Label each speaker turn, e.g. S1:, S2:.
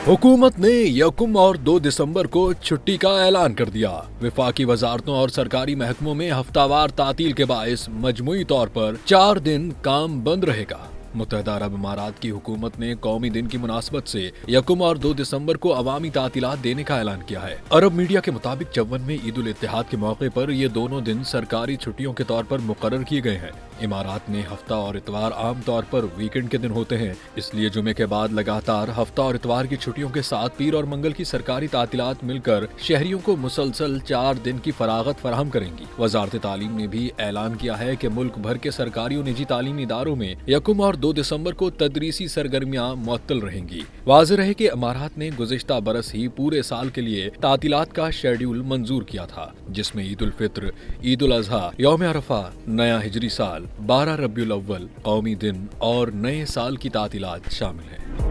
S1: हुकूमत ने यकुम और 2 दिसंबर को छुट्टी का ऐलान कर दिया। विफाकी वजारतों और सरकारी महकमों में हफ्तावार तातील के बाइस मजमूई तौर पर 4 दिन काम बंद रहेगा। मुत्तहदा अरब इमारात की हुकूमत ने कौमी दिन की मुनासबत से यकुम और 2 दिसंबर को अवामी तातीलात देने का ऐलान किया है। अरब मीडिया के मुताबिक 54 में ईद उल इत्तेहाद के मौके पर ये दोनों दिन सरकारी छुट्टियों के तौर पर मुकर्रर किए गए हैं। इमारात में हफ्ता और इतवार आम तौर पर वीकेंड के दिन होते हैं, इसलिए जुमे के बाद लगातार हफ्ता और इतवार की छुट्टियों के साथ पीर और मंगल की सरकारी तातीलात मिलकर शहरियों को मुसलसल 4 दिन की फरागत फराहम करेंगी। वजारत तालीम ने भी ऐलान किया है कि मुल्क भर के सरकारी और निजी तालीमी इदारों में यकुम और 2 दिसंबर को तदरीसी सरगर्मियां मुअत्तल रहेंगी। वाज़ेह रहे कि इमारात ने गुज़िश्ता बरस ही पूरे साल के लिए तातीलात का शेड्यूल मंजूर किया था, जिसमें ईद उल फित्र, ईद उल अज़हा, यौम अरफा, नया हिजरी साल, 12 रबीउल अव्वल, कौमी दिन और नए साल की तातीलात शामिल हैं।